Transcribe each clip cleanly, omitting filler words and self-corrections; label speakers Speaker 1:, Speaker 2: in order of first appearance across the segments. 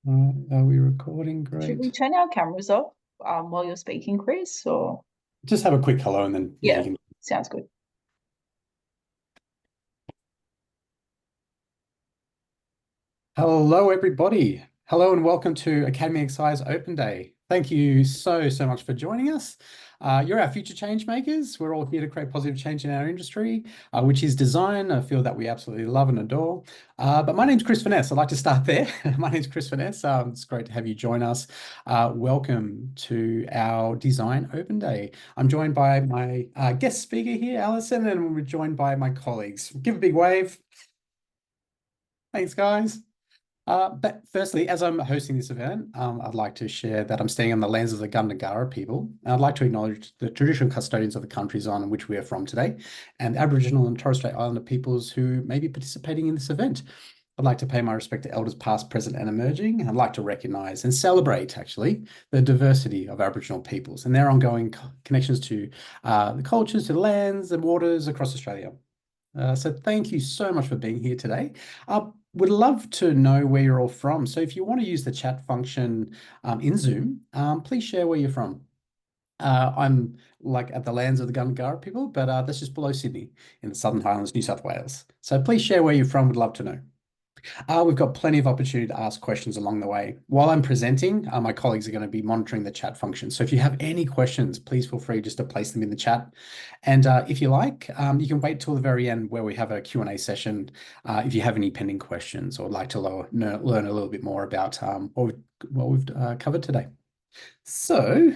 Speaker 1: Are we recording?
Speaker 2: Should we
Speaker 1: Great.
Speaker 2: turn our cameras off while you're speaking, Chris? Or
Speaker 1: Just have a quick hello and then, yeah, you
Speaker 2: yeah,
Speaker 1: can.
Speaker 2: sounds good.
Speaker 1: Hello, everybody. Hello and welcome to Academy Exercise Open Day. Thank you so much for joining us. You're our future change makers. We're all here to create positive change in our industry, which is design, a field that we absolutely love and adore. But my name's Chris Veness. I'd like to start there. My name's Chris Veness. It's great to have you join us. Welcome to our Design Open Day. I'm joined by my guest speaker here, Alison, and we're joined by my colleagues. Give a big wave. Thanks, guys. But firstly, as I'm hosting this event, I'd like to share that I'm staying on the lands of the Gundungurra people. And I'd like to acknowledge the traditional custodians of the countries on which we are from today, and Aboriginal and Torres Strait Islander peoples who may be participating in this event. I'd like to pay my respect to elders past, present, and emerging. I'd like to recognise and celebrate, actually, the diversity of Aboriginal peoples and their ongoing connections to the cultures, to the lands and waters across Australia. So thank you so much for being here today. Would love to know where you're all from. So if you want to use the chat function in Zoom, please share where you're from. I'm like at the lands of the Gundungurra people, but that's just below Sydney in the Southern Highlands, New South Wales. So please share where you're from. Would love to know. We've got plenty of opportunity to ask questions along the way. While I'm presenting, my colleagues are going to be monitoring the chat function. So if you have any questions, please feel free just to place them in the chat. And if you like, you can wait till the very end where we have a Q&A session if you have any pending questions or would like to learn a little bit more about what we've covered today. So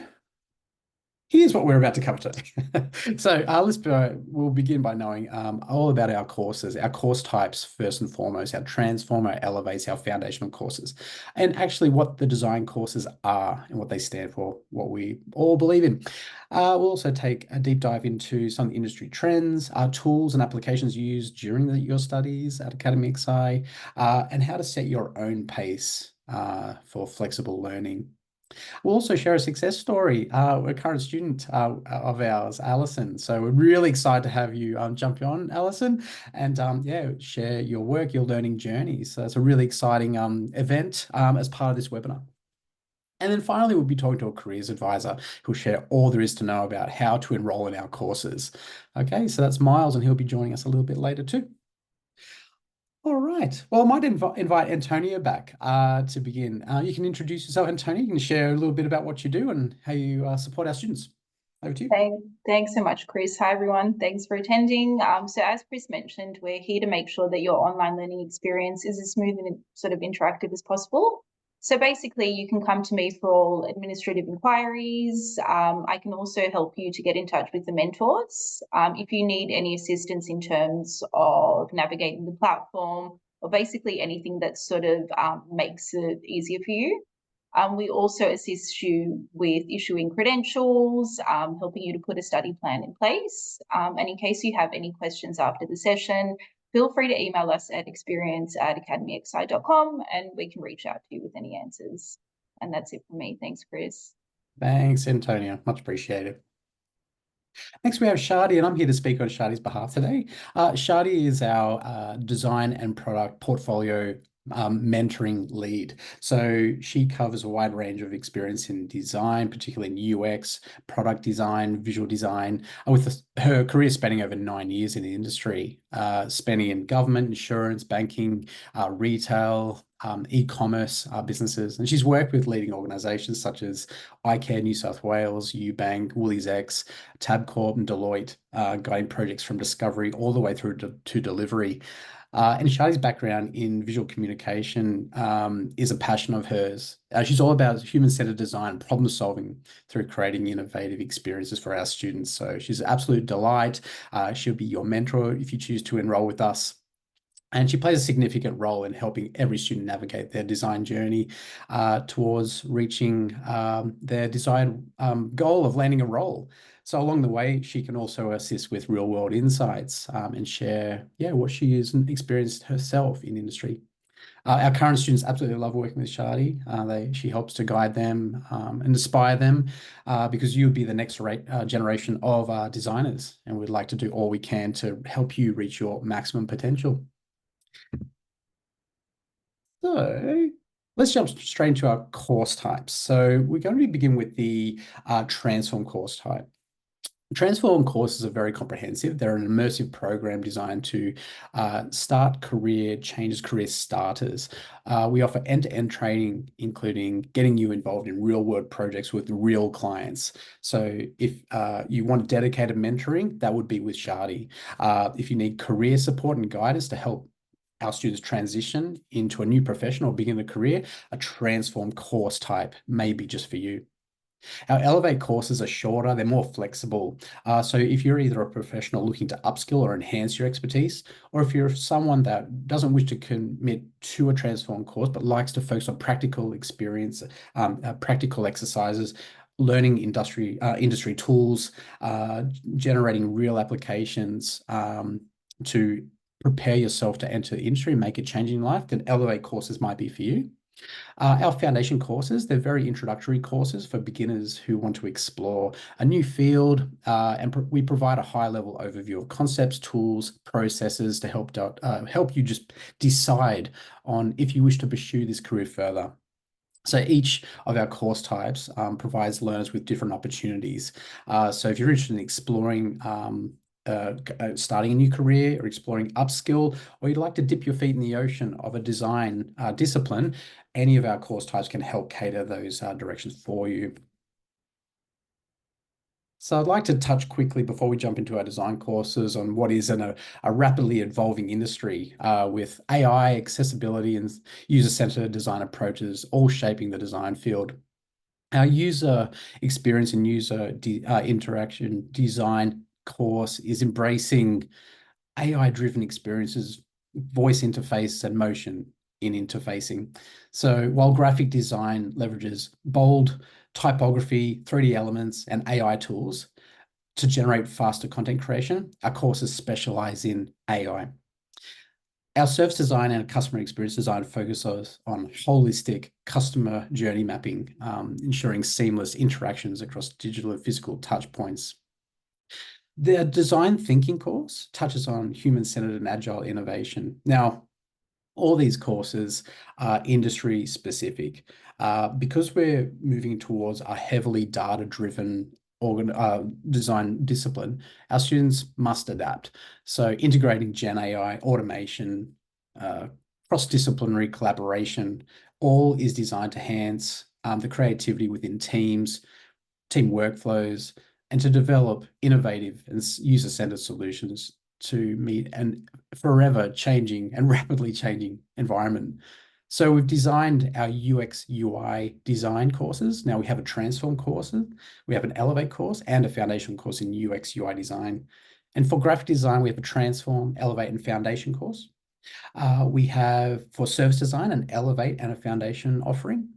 Speaker 1: here's what we're about to cover today. So we'll begin by knowing all about our courses, our course types, first and foremost, our transform, our elevates, our foundational courses, and actually what the design courses are and what they stand for, what we all believe in. We'll also take a deep dive into some industry trends, tools and applications used during your studies at Academy XI, and how to set your own pace for flexible learning. We'll also share a success story. A current student of ours, Alison. So we're really excited to have you jump on, Alison, and yeah, share your work, your learning journey. So it's a really exciting event as part of this webinar. And then finally, we'll be talking to a careers advisor who'll share all there is to know about how to enroll in our courses. Okay, so that's Miles, and he'll be joining us a little bit later too. All right. Well, I might invite Antonia back to begin. You can introduce yourself, Antonia. You can share a little bit about what you do and how you support our students. Over to you.
Speaker 2: Thanks so much, Chris. Hi, everyone. Thanks for attending. So as Chris mentioned, we're here to make sure that your online learning experience is as smooth and sort of interactive as possible. So basically, you can come to me for all administrative inquiries. I can also help you to get in touch with the mentors. If you need any assistance in terms of navigating the platform or basically anything that sort of makes it easier for you. We also assist you with issuing credentials, helping you to put a study plan in place. And in case you have any questions after the session, feel free to email us at experience@academyxi.com and we can reach out to you with any answers. And that's it for me. Thanks, Chris.
Speaker 1: Thanks, Antonia. Much appreciated. Next, we have Shadi, and I'm here to speak on Shadi's behalf today. Shadi is our design and product portfolio mentoring lead. So she covers a wide range of experience in design, particularly in UX, product design, visual design, with her career spanning over 9 years in the industry, spanning in government, insurance, banking, retail, e-commerce businesses. And she's worked with leading organizations such as iCare New South Wales, UBank, Woolies X, Tabcorp, and Deloitte, guiding projects from discovery all the way through to delivery. And Shadi's background in visual communication is a passion of hers. She's all about human-centered design, problem solving through creating innovative experiences for our students. So she's an absolute delight. She'll be your mentor if you choose to enroll with us. And she plays a significant role in helping every student navigate their design journey towards reaching their desired goal of landing a role. So along the way, she can also assist with real world insights and share, what she has experienced herself in industry. Our current students absolutely love working with Shadi. She helps to guide them and inspire them because you'll be the next generation of designers, and we'd like to do all we can to help you reach your maximum potential. So Let's jump straight into our course types. So we're going to begin with the Transform course type. Transform courses are very comprehensive. They're an immersive program designed to start career changes, career starters. We offer end-to-end training, including getting you involved in real-world projects with real clients. So if you want dedicated mentoring, that would be with Shardy. If you need career support and guidance to help our students transition into a new profession or begin a career, a Transform course type may be just for you. Our Elevate courses are shorter, they're more flexible. So if you're either a professional looking to upskill or enhance your expertise, or if you're someone that doesn't wish to commit to a Transform course, but likes to focus on practical experience, practical exercises, learning industry tools, generating real applications to prepare yourself to enter the industry and make a change in life, then Elevate courses might be for you. Our foundation courses, they're very introductory courses for beginners who want to explore a new field, and we provide a high-level overview of concepts, tools, processes to help you just decide on if you wish to pursue this career further. So each of our course types provides learners with different opportunities. So if you're interested in exploring starting a new career or exploring upskill, or you'd like to dip your feet in the ocean of a design discipline, any of our course types can help cater those directions for you. So I'd like to touch quickly before we jump into our design courses on what is a rapidly evolving industry with AI, accessibility, and user-centered design approaches all shaping the design field. Our user experience and user interaction design course is embracing AI-driven experiences, voice interface, and motion in interfacing. So while graphic design leverages bold typography, 3D elements, and AI tools to generate faster content creation, our courses specialize in AI. Our service design and customer experience design focuses on holistic customer journey mapping, ensuring seamless interactions across digital and physical touch points. The design thinking course touches on human-centered and agile innovation. Now, all these courses are industry specific. Because we're moving towards a heavily data-driven design discipline, our students must adapt. So integrating Gen AI, automation, cross-disciplinary collaboration, all is designed to enhance the creativity within teams, team workflows, and to develop innovative and user-centered solutions to meet an forever changing and rapidly changing environment. So we've designed our UX UI design courses. Now we have a Transform course, we have an Elevate course, and a Foundation course in UX UI design. And for graphic design, we have a Transform, Elevate, and Foundation course. We have for service design an Elevate and a Foundation offering.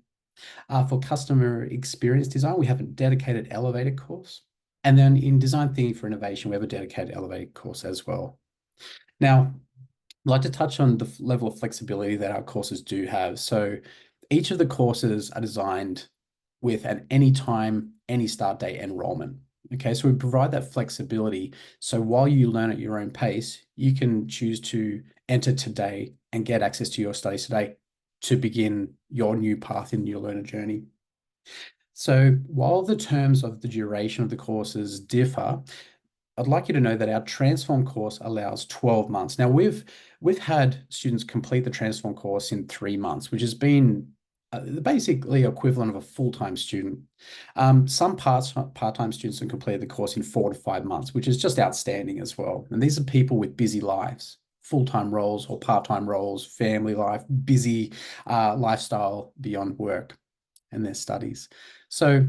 Speaker 1: For customer experience design, we have a dedicated Elevated course. And then in design thinking for innovation, we have a dedicated Elevated course as well. Now, I'd like to touch on the level of flexibility that our courses do have. So each of the courses are designed with an anytime, any start date enrollment. Okay, so we provide that flexibility. So while you learn at your own pace, you can choose to enter today and get access to your studies today to begin your new path in your learner journey. So while the terms of the duration of the courses differ, I'd like you to know that our Transform course allows 12 months. Now we've had students complete the Transform course in 3 months, which has been basically equivalent of a full-time student. Some part-time students have completed the course in 4 to 5 months, which is just outstanding as well. And these are people with busy lives, full-time roles or part-time roles, family life, busy lifestyle beyond work and their studies. So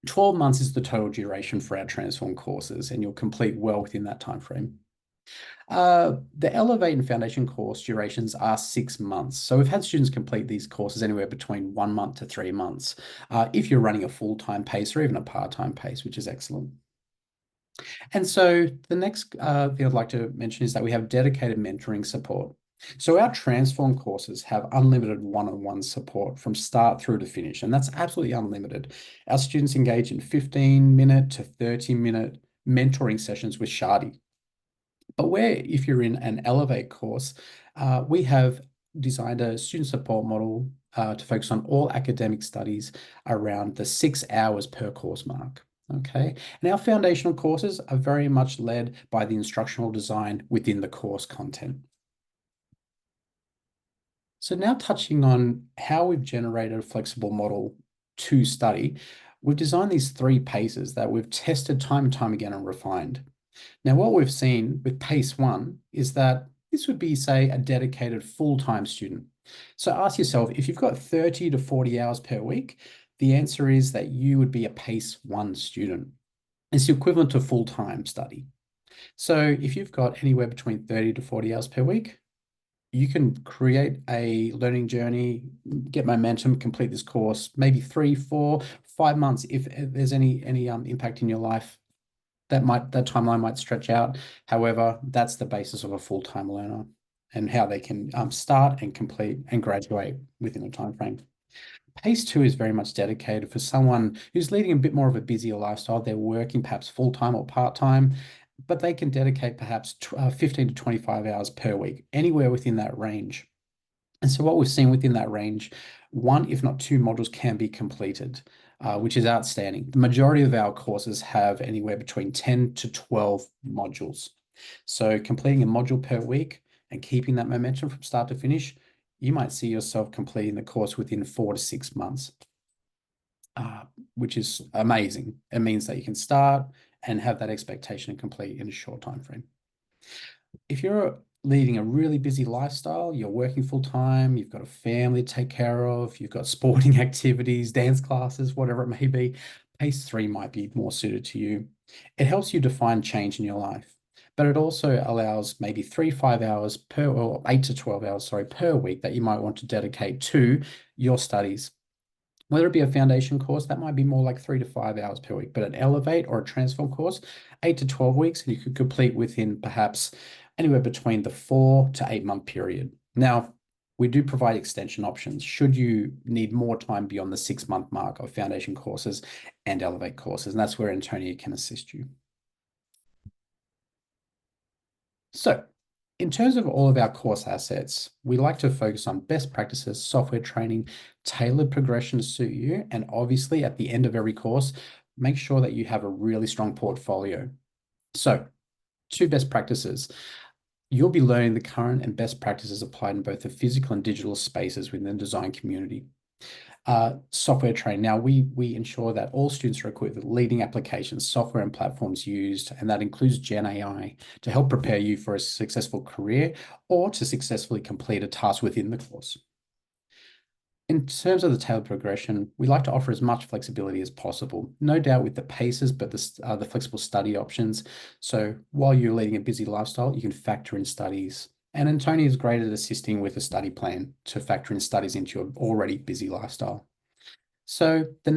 Speaker 1: 12 months is the total duration for our Transform courses, and you'll complete well within that time frame. The Elevate and Foundation course durations are 6 months. So we've had students complete these courses anywhere between 1 month to 3 months, if you're running a full-time pace or even a part-time pace, which is excellent. And so the next thing I'd like to mention is that we have dedicated mentoring support. So our Transform courses have unlimited one-on-one support from start through to finish, and that's absolutely unlimited. Our students engage in 15-minute to 30-minute mentoring sessions with Shardy. But if you're in an Elevate course, we have designed a student support model to focus on all academic studies around the 6 hours per course mark. Okay, and our foundational courses are very much led by the instructional design within the course content. So now touching on how we've generated a flexible model to study, we've designed these 3 paces that we've tested time and time again and refined. Now, what we've seen with pace 1 is that this would be, say, a dedicated full-time student. So ask yourself, if you've got 30 to 40 hours per week, the answer is that you would be a pace 1 student. It's the equivalent to full-time study. So if you've got anywhere between 30 to 40 hours per week, you can create a learning journey, get momentum, complete this course, maybe 3, 4, 5 months. If there's any impact in your life, that timeline might stretch out. However, that's the basis of a full-time learner and how they can start and complete and graduate within a time frame. Pace 2 is very much dedicated for someone who's leading a bit more of a busier lifestyle. They're working perhaps full-time or part-time, but they can dedicate perhaps 15 to 25 hours per week, anywhere within that range. And so what we've seen within that range, 1, if not 2 modules can be completed, which is outstanding. The majority of our courses have anywhere between 10 to 12 modules. So completing a module per week and keeping that momentum from start to finish, you might see yourself completing the course within 4 to 6 months, which is amazing. It means that you can start and have that expectation and complete in a short time frame. If you're leading a really busy lifestyle, you're working full time, you've got a family to take care of, you've got sporting activities, dance classes, whatever it may be, pace 3 might be more suited to you. It helps you define change in your life, but it also allows maybe 3 to 5 hours or 8 to 12 hours, per week that you might want to dedicate to your studies. Whether it be a foundation course, that might be more like 3 to 5 hours per week, but an Elevate or a Transform course, 8 to 12 weeks, and you could complete within perhaps anywhere between the 4 to 8 month period. Now, we do provide extension options should you need more time beyond the 6-month mark of foundation courses and Elevate courses, and that's where Antonia can assist you. So, in terms of all of our course assets, we like to focus on best practices, software training, tailored progression to suit you, and obviously at the end of every course, make sure that you have a really strong portfolio. So, 2 best practices. You'll be learning the current and best practices applied in both the physical and digital spaces within the design community. Software training. Now, we ensure that all students are equipped with leading applications, software and platforms used, and that includes Gen AI to help prepare you for a successful career or to successfully complete a task within the course. In terms of the tailored progression, we like to offer as much flexibility as possible, no doubt with the paces, but the flexible study options. So while you're leading a busy lifestyle, you can factor in studies. And Antonia is great at assisting with a study plan to factor in studies into your already busy lifestyle. So the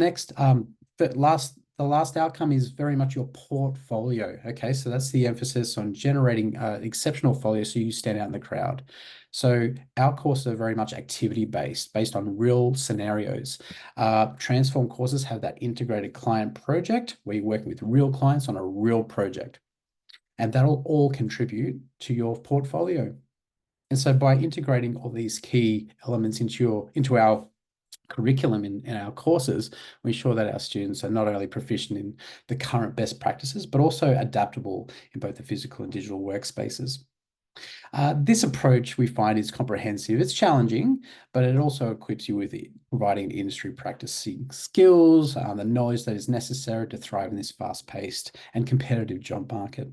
Speaker 1: last outcome is very much your portfolio. Okay, so that's the emphasis on generating exceptional portfolio so you stand out in the crowd. So our courses are very much activity-based, based on real scenarios. Transform courses have that integrated client project where you're working with real clients on a real project. And that'll all contribute to your portfolio. And so by integrating all these key elements into our curriculum in our courses, we ensure that our students are not only proficient in the current best practices, but also adaptable in both the physical and digital workspaces. This approach we find is comprehensive. It's challenging, but it also equips you with providing industry practicing skills, the knowledge that is necessary to thrive in this fast-paced and competitive job market.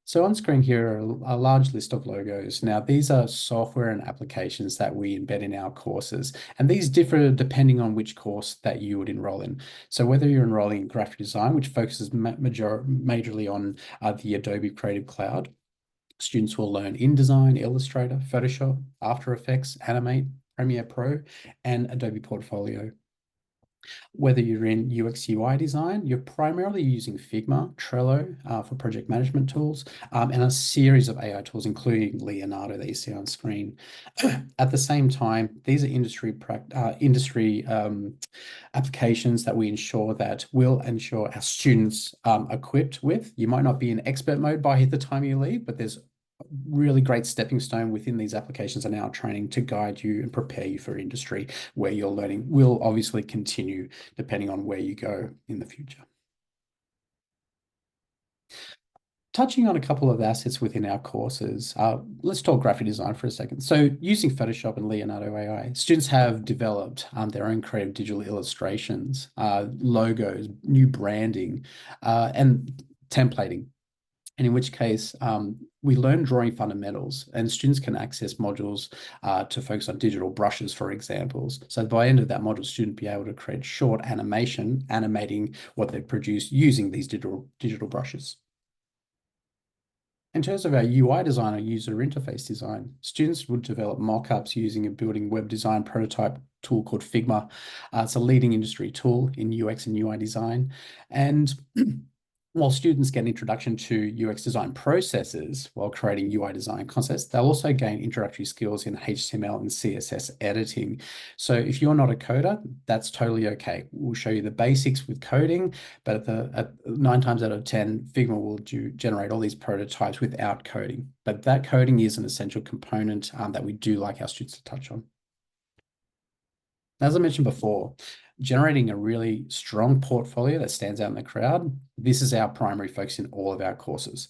Speaker 1: So on screen here are a large list of logos. Now, these are software and applications that we embed in our courses, and these differ depending on which course that you would enroll in. So whether you're enrolling in graphic design, which focuses majorly on the Adobe Creative Cloud, students will learn InDesign, Illustrator, Photoshop, After Effects, Animate, Premiere Pro, and Adobe Portfolio. Whether you're in UX UI design, you're primarily using Figma, Trello for project management tools, and a series of AI tools, including Leonardo that you see on screen. At the same time, these are industry applications that we ensure that will ensure our students equipped with. You might not be in expert mode by the time you leave, but there's really great stepping stone within these applications are now training to guide you and prepare you for industry, where your learning will obviously continue depending on where you go in the future. Touching on a couple of assets within our courses, let's talk graphic design for a second. So using Photoshop and Leonardo AI, students have developed their own creative digital illustrations, logos, new branding, and templating. And in which case, we learn drawing fundamentals, and students can access modules to focus on digital brushes, for examples. So by the end of that module, student be able to create short animation, animating what they've produced using these digital brushes. In terms of our UI design or user interface design, students would develop mock-ups using a building web design prototype tool called Figma. It's a leading industry tool in UX and UI design. And while students get an introduction to UX design processes while creating UI design concepts, they'll also gain introductory skills in HTML and CSS editing. So if you're not a coder, that's totally okay. We'll show you the basics with coding, but at 9 times out of 10, Figma will generate all these prototypes without coding. But that coding is an essential component that we do like our students to touch on. As I mentioned before, generating a really strong portfolio that stands out in the crowd, this is our primary focus in all of our courses.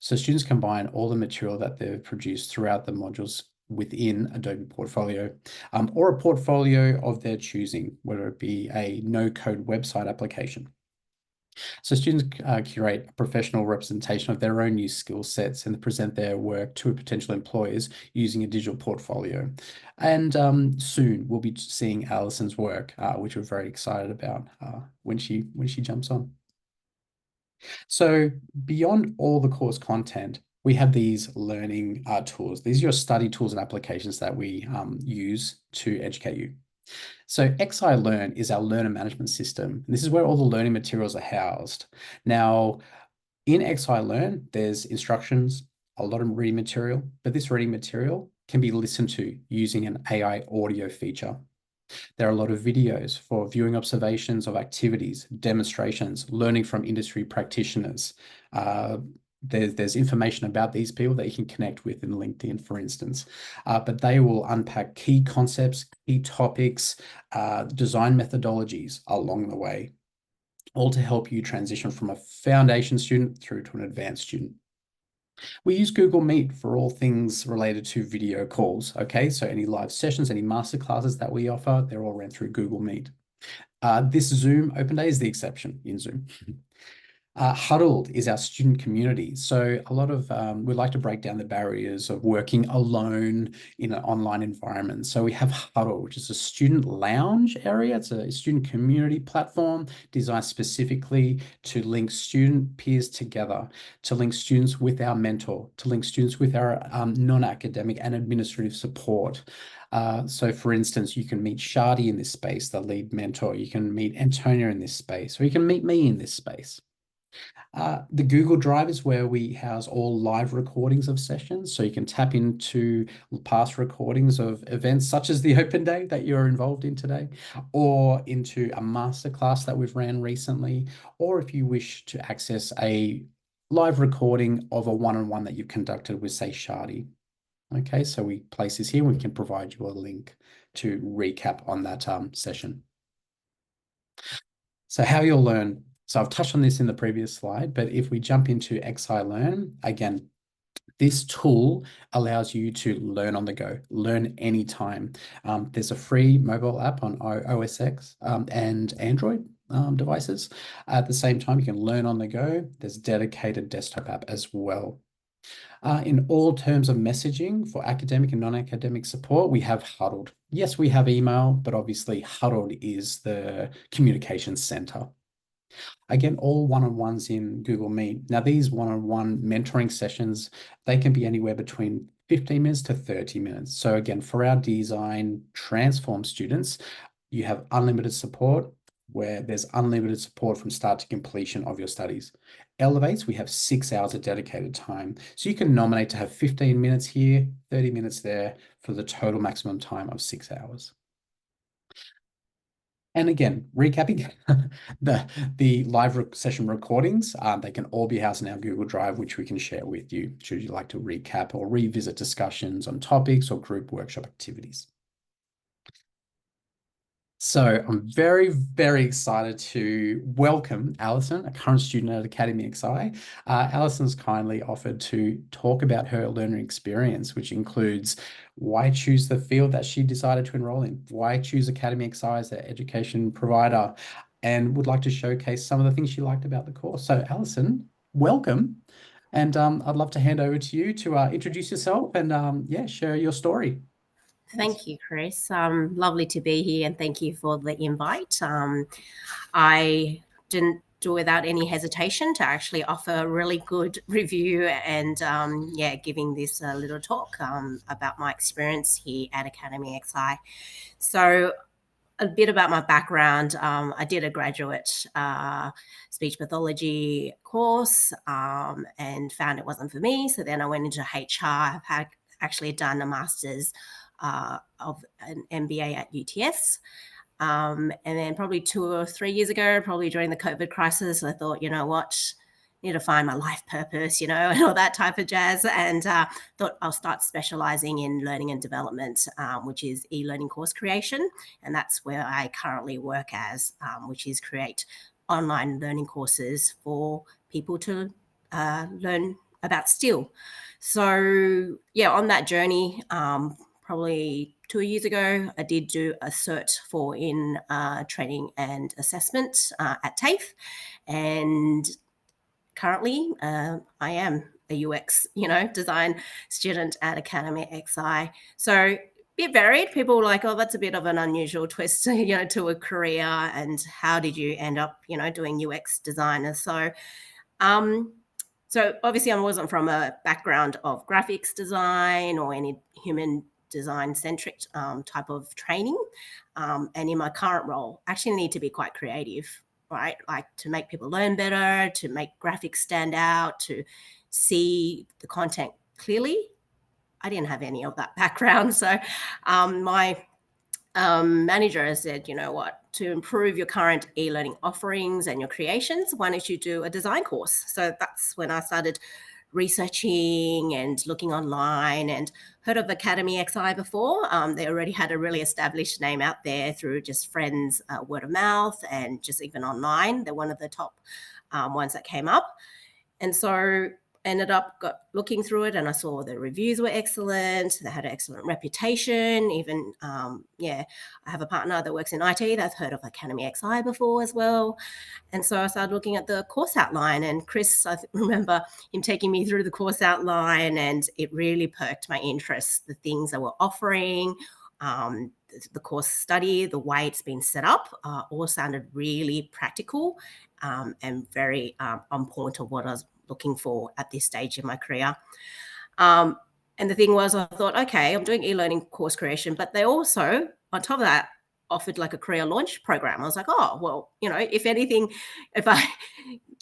Speaker 1: So students combine all the material that they've produced throughout the modules within Adobe Portfolio, or a portfolio of their choosing, whether it be a no-code website application. So students curate a professional representation of their own new skill sets and present their work to potential employers using a digital portfolio. And soon we'll be seeing Alison's work, which we're very excited about when she jumps on. So beyond all the course content, we have these learning tools. These are your study tools and applications that we use to educate you. So XI Learn is our learner management system. And this is where all the learning materials are housed. Now, in XI Learn, there's instructions, a lot of reading material, but this reading material can be listened to using an AI audio feature. There are a lot of videos for viewing observations of activities, demonstrations, learning from industry practitioners. There's information about these people that you can connect with in LinkedIn, for instance, but they will unpack key concepts, key topics, design methodologies along the way, all to help you transition from a foundation student through to an advanced student. We use Google Meet for all things related to video calls, okay? So any live sessions, any masterclasses that we offer, they're all ran through Google Meet. This Zoom Open Day is the exception in Zoom. Huddled is our student community. So a lot of, we like to break down the barriers of working alone in an online environment. So we have Huddle, which is a student lounge area. It's a student community platform designed specifically to link student peers together, to link students with our mentor, to link students with our non-academic and administrative support. So for instance, you can meet Shadi in this space, the lead mentor. You can meet Antonia in this space, or you can meet me in this space. The Google Drive is where we house all live recordings of sessions. So you can tap into past recordings of events such as the Open Day that you're involved in today, or into a masterclass that we've ran recently, or if you wish to access a live recording of a one-on-one that you've conducted with, say, Shadi. Okay, so we place this here. We can provide you a link to recap on that session. So how you'll learn. So I've touched on this in the previous slide, but if we jump into XI Learn, again, this tool allows you to learn on the go, learn anytime. There's a free mobile app on OS X and Android devices. At the same time, you can learn on the go. There's a dedicated desktop app as well. In all terms of messaging for academic and non-academic support, we have Huddled. Yes, we have email, but obviously Huddled is the communication center. Again, all one-on-ones in Google Meet. Now, these one-on-one mentoring sessions, they can be anywhere between 15 minutes to 30 minutes. So again, for our design transform students, you have unlimited support, where there's unlimited support from start to completion of your studies. Elevates, we have 6 hours of dedicated time. So you can nominate to have 15 minutes here, 30 minutes there for the total maximum time of 6 hours. And again, recapping the live session recordings, they can all be housed in our Google Drive, which we can share with you should you like to recap or revisit discussions on topics or group workshop activities. So I'm very, very excited to welcome Alison, a current student at Academy XI. Alison's kindly offered to talk about her learning experience, which includes why choose the field that she decided to enroll in, why choose Academy XI as their education provider, and would like to showcase some of the things she liked about the course. So Alison, welcome. And I'd love to hand over to you to introduce yourself and yeah, share your story.
Speaker 3: Thank you, Chris. Lovely to be here, and thank you for the invite. I didn't do without any hesitation to actually offer a really good review and yeah, giving this little talk about my experience here at Academy XI. So a bit about my background. I did a graduate speech pathology course and found it wasn't for me. So then I went into HR. I've had actually done a master's of an MBA at UTS. And then probably 2 or 3 years ago, probably during the COVID crisis, I thought, you know what, I need to find my life purpose, you know, and all that type of jazz. And thought I'll start specializing in learning and development, which is e-learning course creation. And that's where I currently work as, which is create online learning courses for people to learn about STIL. So yeah, on that journey, probably 2 years ago, I did do a cert for in training and assessment at TAFE, and currently I am a UX, design student at Academy XI. So bit varied. People were like, oh, that's a bit of an unusual twist, to a career. And how did you end up, doing UX designer? So obviously I wasn't from a background of graphics design or any human design centric type of training. And in my current role, I actually need to be quite creative, right? Like to make people learn better, to make graphics stand out, to see the content clearly. I didn't have any of that background. So my manager has said, you know what, to improve your current e-learning offerings and your creations, why don't you do a design course? So that's when I started researching and looking online, and heard of Academy XI before. They already had a really established name out there through just friends, word of mouth, and just even online. They're one of the top ones that came up. And so ended up looking through it, and I saw the reviews were excellent. They had an excellent reputation. Even, I have a partner that works in IT that's heard of Academy XI before as well. And so I started looking at the course outline, and Chris, I remember him taking me through the course outline, and it really perked my interest. The things they were offering, the course study, the way it's been set up, all sounded really practical and very on point of what I was looking for at this stage in my career. And the thing was, I thought, okay, I'm doing e-learning course creation, but they also, on top of that, offered like a career launch program. I was like, oh, well, if anything, if I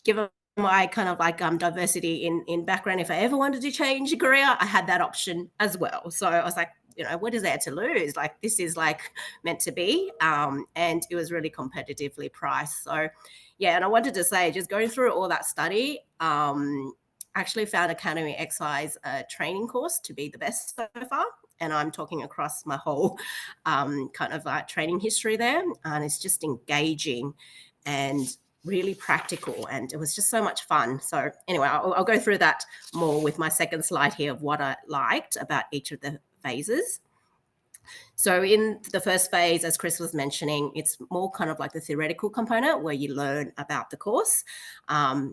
Speaker 3: give my kind of like diversity in background, if I ever wanted to change a career, I had that option as well. So I was like, what is there to lose? Like, this is like meant to be. And it was really competitively priced. So yeah, and I wanted to say, just going through all that study, actually found Academy XI's training course to be the best so far. And I'm talking across my whole kind of training history there. And it's just engaging and really practical. And it was just so much fun. So anyway, I'll go through that more with my second slide here of what I liked about each of the phases. So in the first phase, as Chris was mentioning, it's more kind of like the theoretical component where you learn about the course.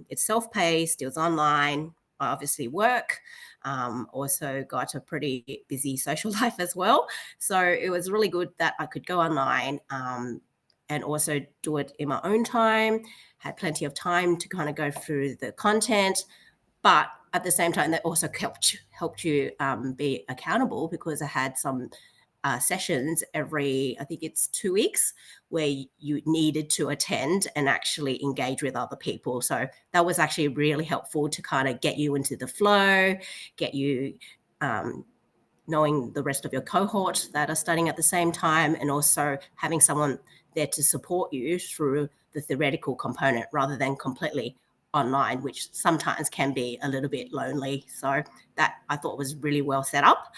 Speaker 3: It's self-paced, it was online, I obviously work, also got a pretty busy social life as well. So it was really good that I could go online and also do it in my own time, had plenty of time to kind of go through the content, but at the same time, that also helped you be accountable, because I had some sessions every, I think it's 2 weeks, where you needed to attend and actually engage with other people. So that was actually really helpful to kind of get you into the flow, get you knowing the rest of your cohort that are studying at the same time, and also having someone there to support you through the theoretical component rather than completely online, which sometimes can be a little bit lonely. So that I thought was really well set up.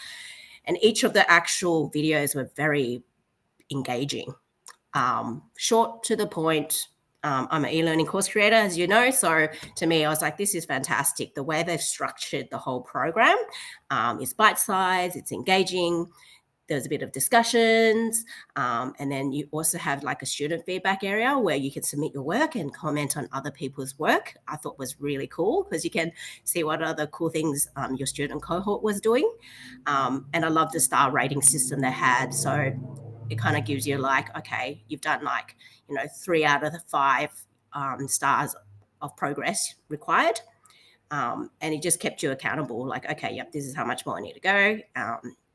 Speaker 3: And each of the actual videos were very engaging, short, to the point. I'm an e-learning course creator, as you know. So to me, I was like, this is fantastic. The way they've structured the whole program is bite-sized, it's engaging. There's a bit of discussions. And then you also have like a student feedback area where you can submit your work and comment on other people's work. I thought was really cool because you can see what other cool things your student cohort was doing. And I love the star rating system they had. So it kind of gives you like, okay, you've done like, 3 out of the 5 stars of progress required. And it just kept you accountable. Like, okay, yep, this is how much more I need to go.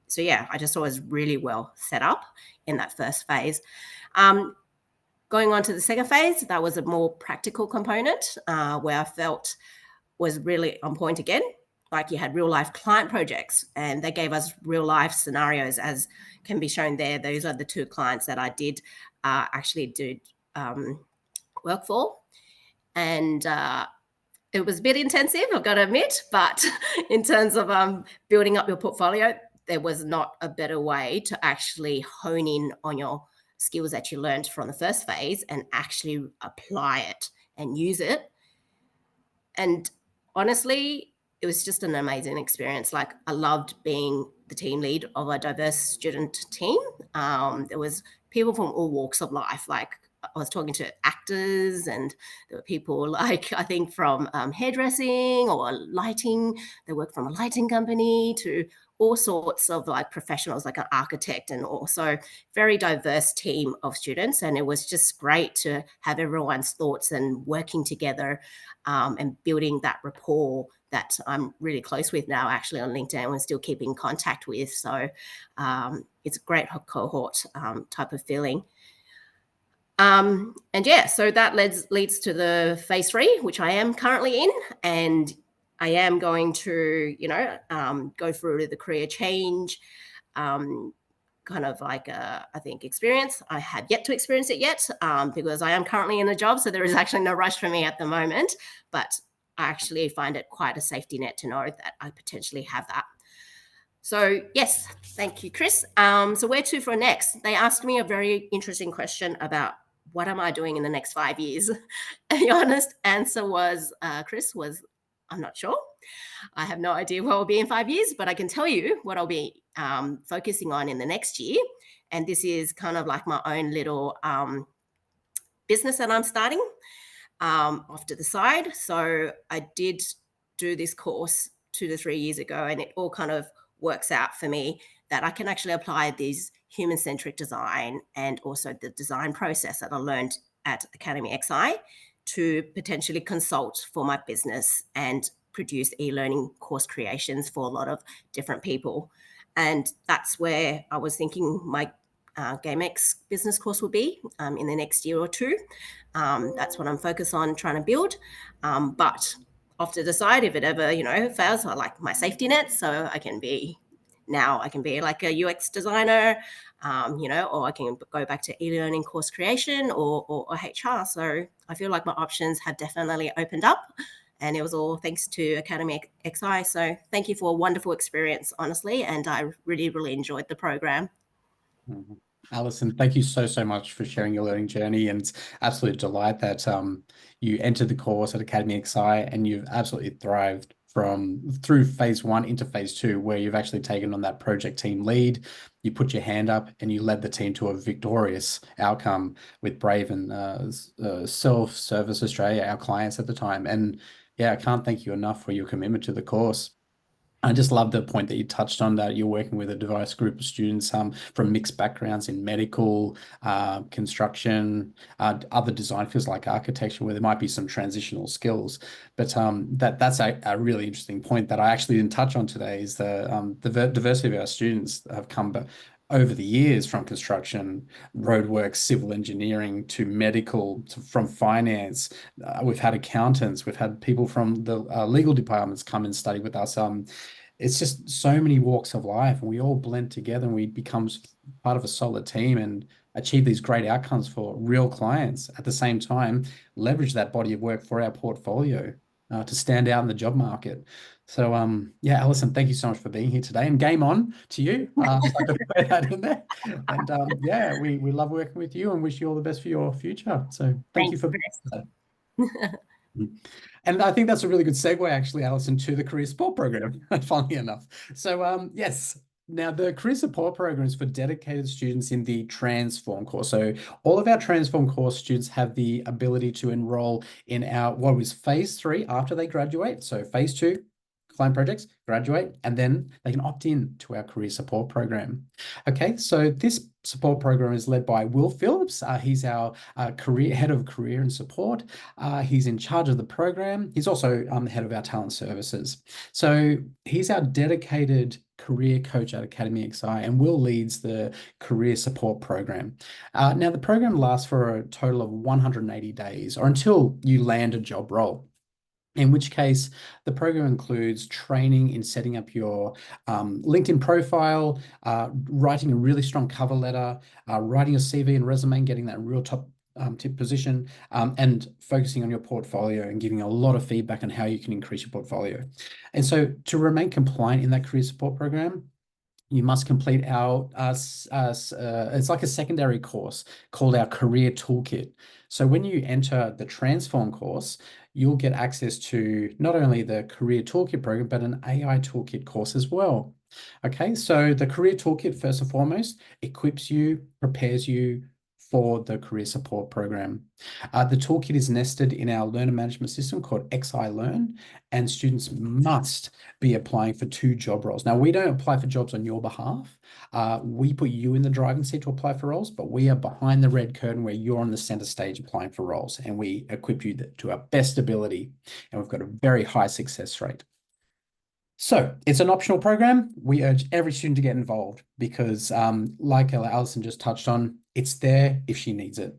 Speaker 3: So yeah, I just thought it was really well set up in that first phase. Going on to the second phase, that was a more practical component where I felt was really on point again. Like you had real life client projects and they gave us real life scenarios, as can be shown there. Those are the 2 clients that I did actually do work for. And it was a bit intensive, I've got to admit, but in terms of building up your portfolio, there was not a better way to actually hone in on your skills that you learned from the first phase and actually apply it and use it. And honestly, it was just an amazing experience. Like I loved being the team lead of a diverse student team. There was people from all walks of life. Like I was talking to actors, and there were people like, I think from hairdressing or lighting. They worked from a lighting company to all sorts of like professionals, like an architect, and also very diverse team of students. And it was just great to have everyone's thoughts and working together and building that rapport that I'm really close with now, actually on LinkedIn, and still keep in contact with. So it's a great cohort type of feeling. And yeah, so that leads to the phase 3, which I am currently in, and I am going to, go through the career change, kind of like I think experience. I have yet to experience it yet because I am currently in a job, so there is actually no rush for me at the moment. But I actually find it quite a safety net to know that I potentially have that. So yes, thank you, Chris. So where to for next? They asked me a very interesting question about what am I doing in the next 5 years? And the honest answer was, Chris, was I'm not sure. I have no idea where I'll be in 5 years, but I can tell you what I'll be focusing on in the next year. And this is kind of like my own little business that I'm starting off to the side. So I did do this course 2 to 3 years ago, and it all kind of works out for me that I can actually apply these human-centric design and also the design process that I learned at Academy XI to potentially consult for my business and produce e-learning course creations for a lot of different people. And that's where I was thinking my GameX business course will be in the next year or 2. That's what I'm focused on trying to build. But off to the side, if it ever, fails, I like my safety net. So I can be like a UX designer, or I can go back to e-learning course creation or HR. So I feel like my options have definitely opened up, and it was all thanks to Academy XI. So thank you for a wonderful experience, honestly, and I really, really enjoyed the program.
Speaker 1: Mm-hmm. Alison, thank you so much for sharing your learning journey, and it's absolute delight that you entered the course at Academy XI and you've absolutely thrived through phase 1 into phase 2, where you've actually taken on that project team lead. You put your hand up and you led the team to a victorious outcome with Brave and Self-Service Australia, our clients at the time. And yeah, I can't thank you enough for your commitment to the course. I just love the point that you touched on, that you're working with a diverse group of students from mixed backgrounds in medical, construction, other design fields like architecture, where there might be some transitional skills. But that's a really interesting point that I actually didn't touch on today, is the diversity of our students have come over the years from construction, roadworks, civil engineering to medical, from finance. We've had accountants, we've had people from the legal departments come and study with us. it's just so many walks of life, and we all blend together and we become part of a solid team and achieve these great outcomes for real clients. At the same time, leverage that body of work for our portfolio to stand out in the job market. So, yeah, Alison, thank you so much for being here today, and game on to you. If I could put that in there. And yeah, we love working with you and wish you all the best for your future. So, thank you
Speaker 3: Thanks,
Speaker 1: for
Speaker 3: Chris.
Speaker 1: and I think that's a really good segue, actually, Alison, to the career support program, funnily enough. So, yes, now the career support program is for dedicated students in the Transform course. So all of our Transform course students have the ability to enroll in our, what was phase 3 after they graduate. So phase 2, client projects, graduate, and then they can opt in to our career support program. Okay, so this support program is led by Will Phillips. He's our head of career and support. He's in charge of the program. He's also the head of our talent services. So he's our dedicated career coach at Academy XI, and Will leads the career support program. Now, the program lasts for a total of 180 days or until you land a job role. In which case, the program includes training in setting up your LinkedIn profile, writing a really strong cover letter, writing a CV and resume, and getting that real top tip position, and focusing on your portfolio and giving a lot of feedback on how you can increase your portfolio. And so to remain compliant in that career support program, you must complete our, it's like a secondary course called our Career Toolkit. So when you enter the Transform course, you'll get access to not only the Career Toolkit program, but an AI Toolkit course as well. Okay, so the Career Toolkit, first and foremost, equips you, prepares you for the career support program. The toolkit is nested in our learner management system called XI Learn, and students must be applying for 2 job roles. Now, we don't apply for jobs on your behalf. We put you in the driving seat to apply for roles, but we are behind the red curtain where you're on the center stage applying for roles, and we equip you to our best ability, and we've got a very high success rate. So it's an optional program. We urge every student to get involved because, like Alison just touched on, it's there if she needs it.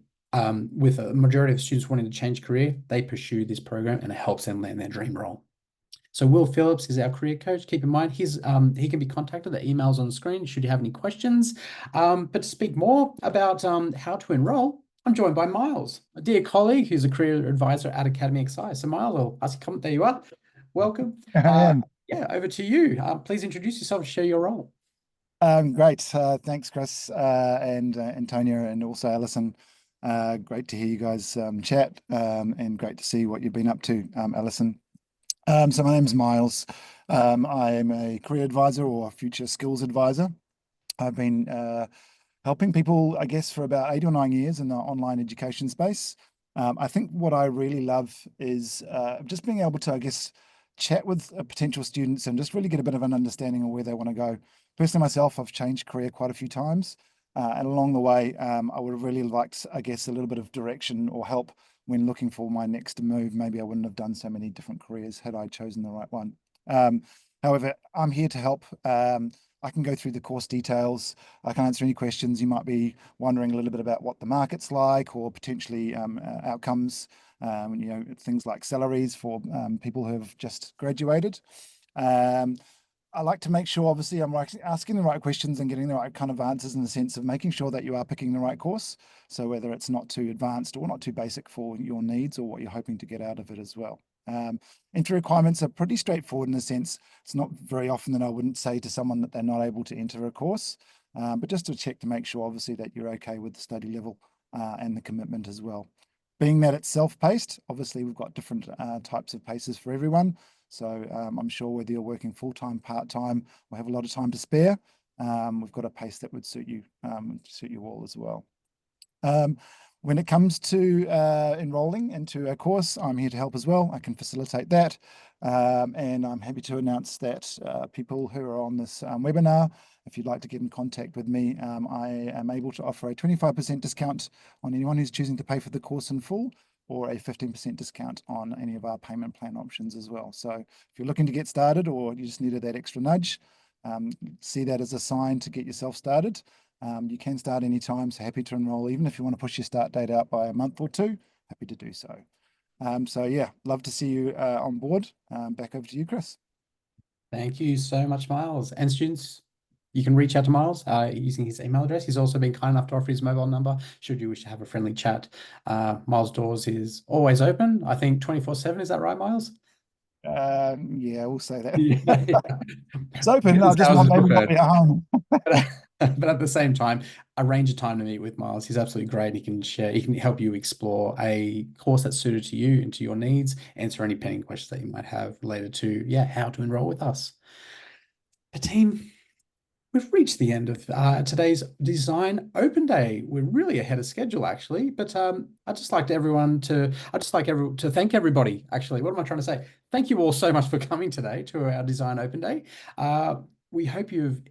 Speaker 1: With a majority of students wanting to change career, they pursue this program and it helps them land their dream role. So Will Phillips is our career coach. Keep in mind, he can be contacted. The email's on the screen should you have any questions. But to speak more about how to enroll, I'm joined by Miles, a dear colleague who's a career advisor at Academy XI. So Miles, I'll ask you to come. There you are. Welcome. Yeah, over to you. Please introduce yourself and share your role.
Speaker 4: Great. Thanks, Chris, and Antonia, and also Alison. Great to hear you guys chat, and great to see what you've been up to, Alison. So my name's Miles. I am a career advisor or future skills advisor. I've been helping people, I guess, for about 8 or 9 years in the online education space. I think what I really love is just being able to, I guess, chat with potential students and just really get a bit of an understanding of where they want to go. Personally, myself, I've changed career quite a few times. And along the way, I would have really liked, I guess, a little bit of direction or help when looking for my next move. Maybe I wouldn't have done so many different careers had I chosen the right one. However, I'm here to help. I can go through the course details. I can answer any questions. You might be wondering a little bit about what the market's like or potentially outcomes, things like salaries for people who have just graduated. I like to make sure, obviously, I'm asking the right questions and getting the right kind of answers in the sense of making sure that you are picking the right course. So whether it's not too advanced or not too basic for your needs or what you're hoping to get out of it as well. Entry requirements are pretty straightforward in a sense. It's not very often that I wouldn't say to someone that they're not able to enter a course, but just to check to make sure, obviously, that you're okay with the study level and the commitment as well. Being that it's self-paced, obviously we've got different types of paces for everyone. So I'm sure whether you're working full-time, part-time, or have a lot of time to spare, we've got a pace that would suit you all as well. When it comes to enrolling into a course, I'm here to help as well. I can facilitate that. And I'm happy to announce that people who are on this webinar, if you'd like to get in contact with me, I am able to offer a 25% discount on anyone who's choosing to pay for the course in full, or a 15% discount on any of our payment plan options as well. So if you're looking to get started or you just needed that extra nudge, see that as a sign to get yourself started. You can start anytime, so happy to enroll. Even if you want to push your start date out by a month or 2, happy to do so. So yeah, love to see you on board. Back over to you, Chris.
Speaker 1: Thank you so much, Miles. And students, you can reach out to Miles using his email address. He's also been kind enough to offer his mobile number should you wish to have a friendly chat. Miles' doors is always open. I think 24/7. Is that right, Miles?
Speaker 4: Yeah, we'll say that.
Speaker 1: Yeah.
Speaker 4: It's open. I
Speaker 1: Business
Speaker 4: just
Speaker 1: hours
Speaker 4: want
Speaker 1: is
Speaker 4: everybody
Speaker 1: preferred.
Speaker 4: at home.
Speaker 1: But at the same time, arrange a time to meet with Miles. He's absolutely great. He can share, he can help you explore a course that's suited to you and to your needs, answer any pending questions that you might have related to, yeah, how to enroll with us. The team, we've reached the end of today's Design Open Day. We're really ahead of schedule, actually. But I'd just like to thank everybody. Actually, what am I trying to say? Thank you all so much for coming today to our Design Open Day. We hope you've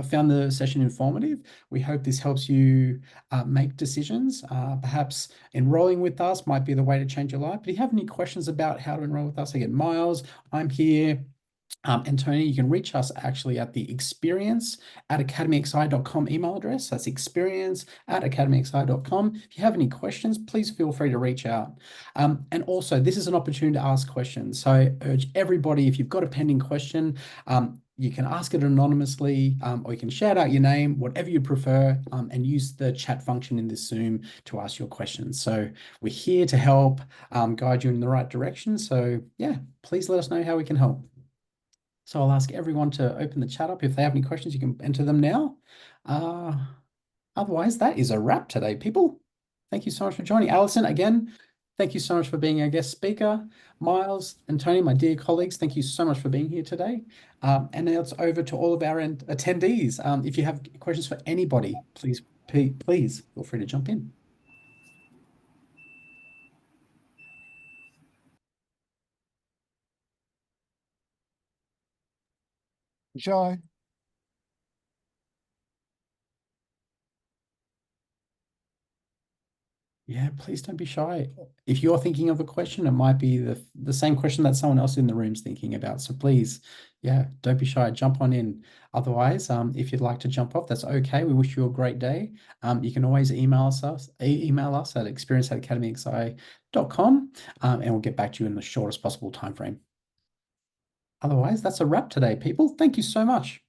Speaker 1: found the session informative. We hope this helps you make decisions. Perhaps enrolling with us might be the way to change your life. But if you have any questions about how to enroll with us, again, Miles, I'm here. Antonia, you can reach us actually at the experience@academyxi.com email address. That's experience@academyxi.com. If you have any questions, please feel free to reach out. And also, this is an opportunity to ask questions. So I urge everybody, if you've got a pending question, you can ask it anonymously, or you can shout out your name, whatever you prefer, and use the chat function in this Zoom to ask your questions. So we're here to help guide you in the right direction. So yeah, please let us know how we can help. So I'll ask everyone to open the chat up. If they have any questions, you can enter them now. Otherwise, that is a wrap today, people. Thank you so much for joining. Alison, again, thank you so much for being our guest speaker. Miles and Tony, my dear colleagues, thank you so much for being here today. And now it's over to all of our attendees. If you have questions for anybody, please feel free to jump in.
Speaker 4: Shy.
Speaker 1: Yeah, please don't be shy. If you're thinking of a question, it might be the same question that someone else in the room's thinking about. So please, yeah, don't be shy. Jump on in. Otherwise, if you'd like to jump off, that's okay. We wish you a great day. You can always email us at experience@academyxi.com, and we'll get back to you in the shortest possible time frame. Otherwise, that's a wrap today, people. Thank you so much.